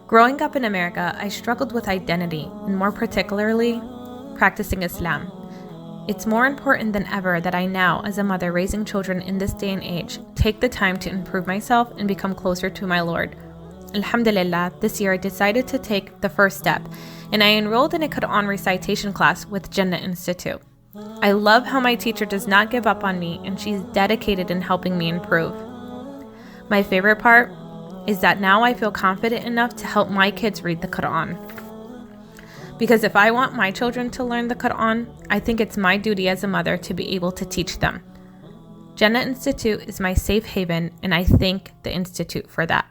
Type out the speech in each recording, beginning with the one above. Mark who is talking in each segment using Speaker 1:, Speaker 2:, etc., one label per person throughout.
Speaker 1: Growing up in America, I struggled with identity, and more particularly, practicing Islam. It's more important than ever that I now, as a mother raising children in this day and age, take the time to improve myself and become closer to my Lord. Alhamdulillah, this year I decided to take the first step, and I enrolled in a Quran recitation class with Jannah Institute. I love how my teacher does not give up on me, and she's dedicated in helping me improve. My favorite part is that now I feel confident enough to help my kids read the Quran. Because if I want my children to learn the Quran, I think it's my duty as a mother to be able to teach them. Jannah Institute is my safe haven, and I thank the Institute for that.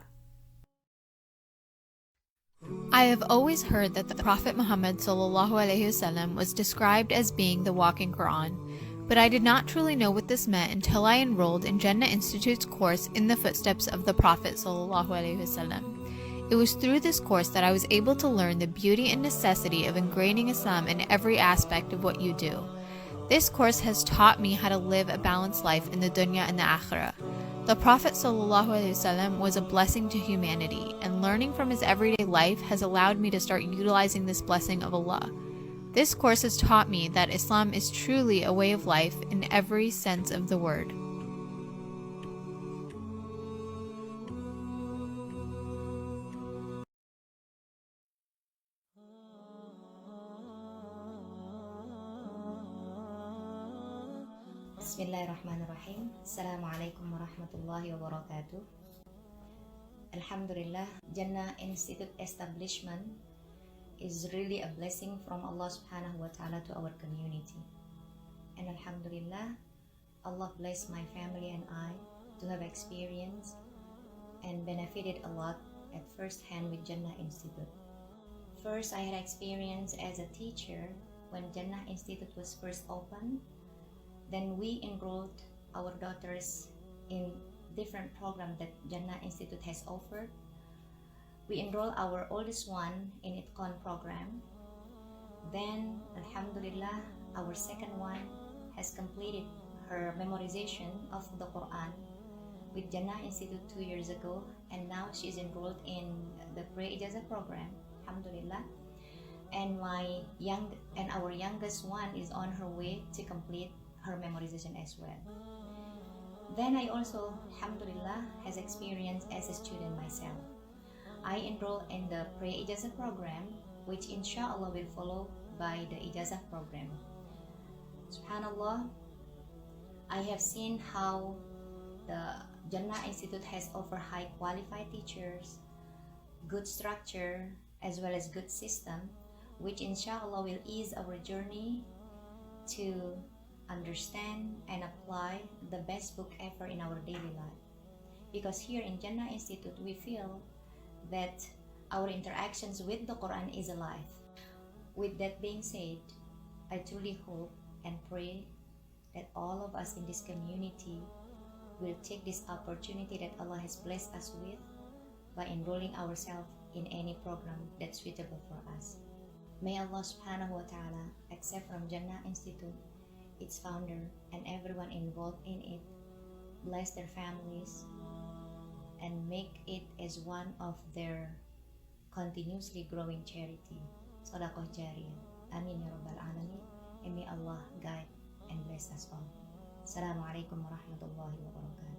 Speaker 2: I have always heard that the Prophet Muhammad ﷺ was described as being the walking Quran, but I did not truly know what this meant until I enrolled in Jannah Institute's course in the footsteps of the Prophet ﷺ. It was through this course that I was able to learn the beauty and necessity of ingraining Islam in every aspect of what you do. This course has taught me how to live a balanced life in the dunya and the akhirah. The Prophet ﷺ was a blessing to humanity, and learning from his everyday life has allowed me to start utilizing this blessing of Allah. This course has taught me that Islam is truly a way of life in every sense of the word.
Speaker 3: Bismillahirrahmanirrahim. Assalamualaikum warahmatullahi wabarakatuh. Alhamdulillah, Jannah Institute establishment is really a blessing from Allah subhanahu wa ta'ala to our community. And Alhamdulillah, Allah blessed my family and I to have experienced and benefited a lot at first hand with Jannah Institute. First, I had experience as a teacher when Jannah Institute was first opened. Then we enrolled our daughters in different programs that Jannah Institute has offered. We enrolled our oldest one in Itqan program. Then, Alhamdulillah, our second one has completed her memorization of the Quran with Jannah Institute 2 years ago, and now she's enrolled in the Pre-Ijazah program, Alhamdulillah. And our youngest one is on her way to complete her memorization as well. Then I also, Alhamdulillah, has experience as a student myself. I enrolled in the Pre-Ijazah program, which inshallah will follow by the Ijazah program. Subhanallah, I have seen how the Jannah Institute has offered high qualified teachers, good structure, as well as good system, which inshallah will ease our journey to understand and apply the best book ever in our daily life. Because here in Jannah Institute, we feel that our interactions with the Quran is alive. With that being said, I truly hope and pray that all of us in this community will take this opportunity that Allah has blessed us with by enrolling ourselves in any program that's suitable for us. May Allah subhanahu wa ta'ala accept from Jannah Institute, its founder, and everyone involved in it, bless their families, and make it as one of their continuously growing charity. Sadaqah Jariyah. Amin ya Rabbal Alamin. And may Allah guide and bless us all. Assalamualaikum warahmatullahi wabarakatuh.